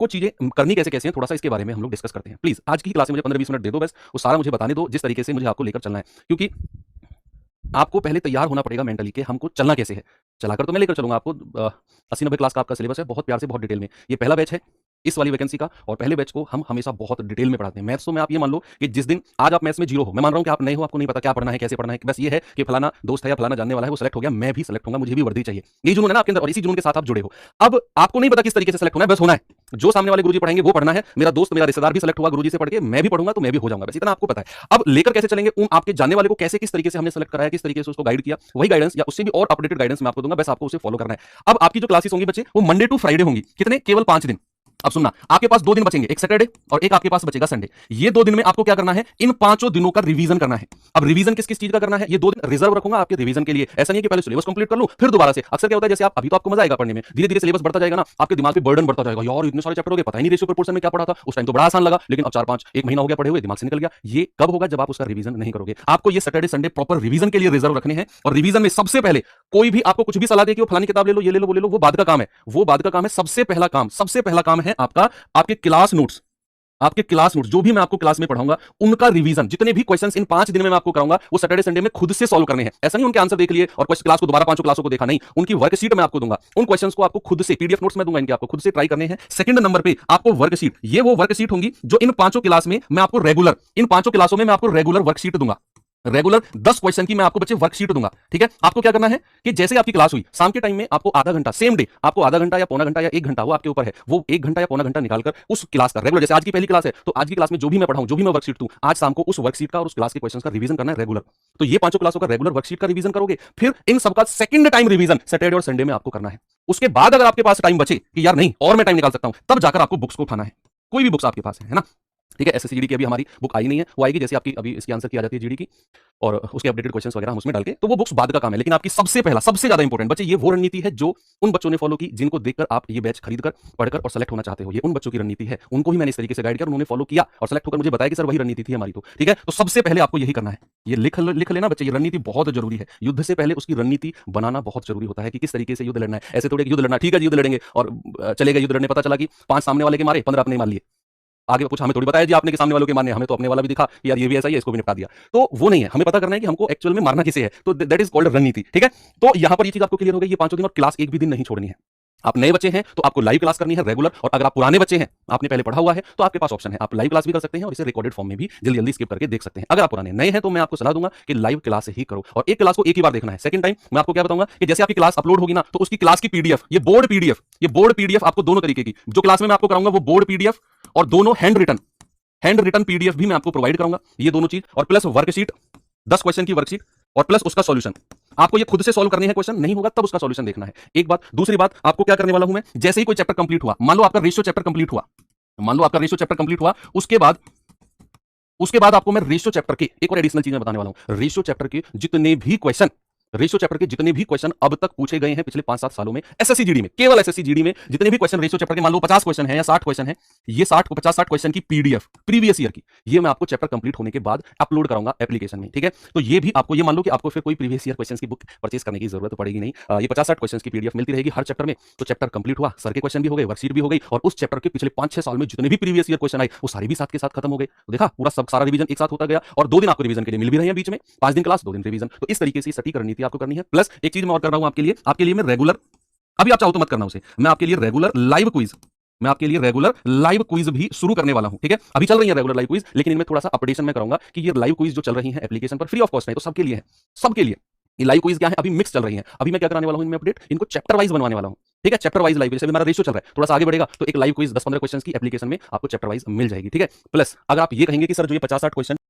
आपको चीजें करनी कैसे कैसे हैं, थोड़ा सा इसके बारे में हम लोग डिस्कस करते हैं। प्लीज आज की क्लास में मुझे 15-20 मिनट दे दो, बस वो सारा मुझे बताने दो जिस तरीके से मुझे आपको लेकर चलना है, क्योंकि आपको पहले तैयार होना पड़ेगा मेंटली कि हमको चलना कैसे है। चलाकर तो मैं लेकर चलूंगा आपको, 80-90 क्लास का आपका सिलेबस है, बहुत प्यार से बहुत डिटेल में। ये पहला बैच है इस वाली वैकेंसी का, और पहले बैच को हम हमेशा बहुत डिटेल में पढ़ाते हैं। मैथ्स तो में आप ये मान लो कि जिस दिन आज आप मैथ्स में जीरो हो, मैं मान रहा हूं कि आप नए हो, आपको नहीं पता क्या पढ़ना है कैसे पढ़ना है, बस ये है कि फलाना दोस्त है या फलाना जानने वाला है वो सेलेक्ट हो गया, मैं भी सेलेक्ट होऊंगा, मुझे भी वर्दी चाहिए। ये जुनून है ना आपके अंदर, और इसी जुनून के साथ आप जुड़े हो। अब आपको नहीं पता किस तरीके से सेलेक्ट होना है, बस होना है। जो सामने वाले गुरुजी पढ़ाएंगे वो पढ़ना है। मेरा दोस्त मेरा रिश्तेदार भी सेलेक्ट हुआ गुरुजी से पढ़ के, मैं भी पढ़ूंगा तो मैं भी हो जाऊंगा, बस इतना आपको पता है। अब लेकर कैसे चलेंगे, उन आपके जानने वाले को कैसे किस तरीके से हमने सेलेक्ट कराया, किस तरीके से उसको गाइड किया, वही गाइडेंस या उससे भी और अपडेटेड गाइडेंस मैं आपको दूंगा, बस आपको उसे फॉलो करना है। अब आपकी जो क्लासेस होंगी बच्चे, वो मंडे टू फ्राइडे होंगी। कितने? केवल 5 दिन। अब सुनना, आपके पास 2 दिन बचेंगे, एक सैटरडे और एक आपके पास बचेगा संडे। ये 2 दिन में आपको क्या करना है, इन 5 दिनों का रिवीजन करना है। अब रिवीजन किस किस चीज का करना है, ये 2 दिन रिजर्व रखूंगा आपके रिवीजन के लिए। ऐसा नहीं है कि पहले सिलेबस कंप्लीट कर लूं फिर दोबारा से। अक्सर क्या होता है, जैसे आप अभी तो आपको मजा आएगा पढ़ने में, धीरे धीरे सिलेबस बढ़ता जाएगा ना, आपके दिमाग पे बर्डन बढ़ता जाएगा, यार इतने सारे चैप्टर हो गए, पता ही नहीं रेशियो प्रोपोर्शन में क्या पढ़ा था, उस टाइम तो बड़ा आसान लगा, लेकिन अब 4-5 1 महीना हो गया पढ़े हुए, दिमाग से निकल गया। ये कब होगा, जब आप उसका रिवीजन नहीं करोगे। आपको ये सैटरडे संडे प्रॉपर रिवीजन के लिए रिजर्व रखने हैं। और रिवीजन में सबसे पहले कोई भी आपको कुछ भी सलाह दे कि वो फलानी किताब ले लो, ये ले लो, वो ले लो, वो बाद का काम है। वो बाद का काम है। सबसे पहला काम है आपका आपके क्लास नोट्स। आपके क्लास नोट्स जो भी मैं आपको क्लास में पढ़ाऊंगा, उनका रिवीजन, जितने भी क्वेश्चंस इन 5 दिन में मैं आपको कराऊंगा, वो सैटरडे संडे में खुद से सॉल्व करने हैं। ऐसा नहीं उनके आंसर देख लिए और क्लास को दोबारा 5 क्लासों को देखा, नहीं, उनकी वर्कशीट मैं आपको दूंगा। उन क्वेश्चंस को आपको खुद से पीडीएफ नोट्स में दूंगा, इनके आपको खुद से ट्राई करने हैं। सेकंड नंबर पे आपको वर्कशीट, ये वो वर्कशीट होंगी जो इन 5 क्लास में मैं आपको रेगुलर, इन 5 क्लासों में मैं आपको रेगुलर वर्कशीट दूंगा। रेगुलर 10 क्वेश्चन की मैं आपको बच्चे वर्कशीट दूंगा। ठीक है, आपको क्या करना है कि जैसे आपकी क्लास हुई, शाम के टाइम में आपको आधा घंटा, सेम डे आपको आधा घंटा या पौना घंटा या 1 घंटा, वो आपके ऊपर है, वो 1 घंटा या पौना घंटा निकालकर उस क्लास का रेगुलर, जैसे आज की पहली क्लास है तो आज की क्लास में जो भी मैं पढ़ाऊं, जो भी मैं वर्कशीट दूं, आज शाम को उस वर्कशीट का और उस क्लास के क्वेश्चंस का रिवीजन करना है रेगुलर। तो ये 5 क्लासों का रेगुलर वर्कशीट का रिवीजन करोगे, फिर इन सबका सेकंड टाइम रिवीजन सैटरडे और संडे में आपको करना है। उसके बाद अगर आपके पास टाइम बचे कि यार नहीं और मैं टाइम निकाल सकता हूं, तब जाकर आपको बुक्स को उठाना है। कोई भी बुक्स आपके पास है ना। ठीक है, एसएससी जीडी की अभी हमारी बुक आई नहीं है, वो आएगी जैसे आपकी अभी इसकी आंसर की आ जाती है जीडी की, और उसके अपडेटेड क्वेश्चंस वगैरह हम उसमें डाल के, तो वो बुक्स बाद का काम है। लेकिन आपकी सबसे पहला, सबसे ज्यादा इंपॉर्टेंट बच्चे, ये वो रणनीति है जो उन बच्चों ने फॉलो की जिनको देखकर आप ये बैच खरीदकर पढ़कर और सेलेक्ट होना चाहते हो। ये उन बच्चों की रणनीति है, उनको ही मैंने इस तरीके से गाइड किया, उन्होंने फॉलो किया और सेलेक्ट होकर मुझे बताया कि सर वही रणनीति थी हमारी। तो ठीक है, तो सबसे पहले आपको यही करना है, ये लिख लेना बच्चे, ये रणनीति बहुत जरूरी है। युद्ध से पहले उसकी रणनीति बनाना बहुत जरूरी होता है कि किस तरीके से युद्ध लड़ना है। ऐसे थोड़े युद्ध लड़ना, ठीक है युद्ध लड़ेंगे और चले गए युद्ध लड़ने, पता चला कि 5 सामने वाले के मारे, 15 अपने मार लिए। आगे कुछ हमें थोड़ी बताया जी आपने कि सामने वालों के मारने, हमें तो अपने वाला भी दिखा कि यार ये भी ऐसा ही है, इसको भी निपटा दिया। तो वो नहीं है, हमें पता करना है कि हमको एक्चुअल में मारना किसे है, तो दैट इज कॉल्ड रणनीति। ठीक है, तो यहां पर ये चीज आपको क्लियर हो गई। ये 5 दिन और क्लास एक भी दिन नहीं छोड़नी है। आप नए बच्चे हैं तो आपको लाइव क्लास करनी है रेगुलर, और अगर आप पुराने बच्चे हैं, आपने पहले पढ़ा हुआ है, तो आपके पास ऑप्शन है, आप लाइव क्लास भी कर सकते हैं और इसे रिकॉर्डेड फॉर्म में भी जल्दी जल्दी स्किप करके देख सकते हैं। अगर आप पुराने नए हैं तो मैं आपको सलाह दूंगा कि लाइव क्लास ही करो, और एक क्लास को एक ही बार देखना है। सेकंड टाइम मैं आपको क्या बताऊंगा कि जैसे आपकी क्लास अपलोड होगी ना, तो उसकी क्लास की पीडीएफ, ये बोर्ड पीडीएफ आपको दोनों तरीके की, जो क्लास में मैं आपको कराऊंगा वो बोर्ड पीडीएफ और दोनों हैंड रिटन पीडीएफ भी मैं आपको प्रोवाइड करूंगा, ये दोनों चीज, और प्लस वर्कशीट, 10 क्वेश्चन की वर्कशीट और प्लस उसका सॉल्यूशन। आपको ये खुद से सॉल्व करने हैं, क्वेश्चन नहीं होगा तब उसका सॉल्यूशन देखना है। एक बात। दूसरी बात, आपको क्या करने वाला हूं मैं, जैसे ही कोई चैप्टर कंप्लीट हुआ, मान लो आपका रेशियो चैप्टर कंप्लीट हुआ, उसके बाद आपको मैं रेशियो चैप्टर के एक और एडिशनल चीज बताने वाला हूं। रेशियो चैप्टर के जितने भी क्वेश्चन अब तक पूछे गए हैं पिछले 5-7 सालों में एसएससी जीडी में, केवल एसएससी जीडी में जितने भी क्वेश्चन रेशियो चैप्टर के, मान लो 50 क्वेश्चन है या 60 क्वेश्चन है, ये 50-60 क्वेश्चन की पीडीएफ प्रीवियस ईयर की, ये मैं आपको चैप्टर कंप्लीट होने के बाद अपलोड कराऊंगा एप्लीकेशन में। ठीक है, तो ये भी आपको, ये मान लो कि आपको फिर कोई प्रीवियस ईयर क्वेश्चन की बुक परचेस करने की जरूरत पड़ेगी नहीं। ये 50-60 क्वेश्चन की पीडीएफ मिलती रहेगी हर चैप्टर में। तो चैप्टर कंप्लीट हुआ, सर के क्वेश्चन भी हो गए, वर्कशीट भी हो गई, और उस चैप्टर के पिछले 5-6 साल में जितने भी प्रीवियस ईयर क्वेश्चन आए वो सारे भी साथ के साथ खत्म हो गए। तो देखा, पूरा सब सारा रिवीजन एक साथ होता गया, और 2 दिन आपको रिवीजन के लिए मिल भी रहे हैं बीच में, 5 दिन क्लास 2 दिन रिवीजन। तो इस तरीके से सटीक रणनीति आपको करनी है। प्लस एक चीज मैं और कर रहा हूं आपके लिए मैं रेगुलर, अभी आप चाहो तो मत करना उसे, मैं आपके लिए रेगुलर लाइव क्विज भी शुरू करने वाला हूं। ठीक है, अभी चल रही है रेगुलर लाइव क्विज, लेकिन इनमें थोड़ा सा अपडेशन मैं करूंगा कि ये लाइव क्विज जो चल रही है एप्लीकेशन पर फ्री ऑफ कॉस्ट है, तो सबके लिए है, सबके लिए। ये लाइव क्विज क्या है, अभी मिक्स चल रही है। अभी मैं क्या कराने वाला हूं इनमें अपडेट, इनको चैप्टर वाइज बनवाने वाला हूं। ठीक है, चैप्टर वाइज लाइव, जैसे हमारा रेशियो चल रहा है, थोड़ा सा आगे बढ़ेगा तो एक लाइव क्विज 10-15 क्वेश्चन की एप्लीकेशन में आपको चैप्टर वाइज मिल जाएगी। ठीक है, प्लस अगर आप ये कहेंगे कि सर जो ये 50-60 क्वेश्चन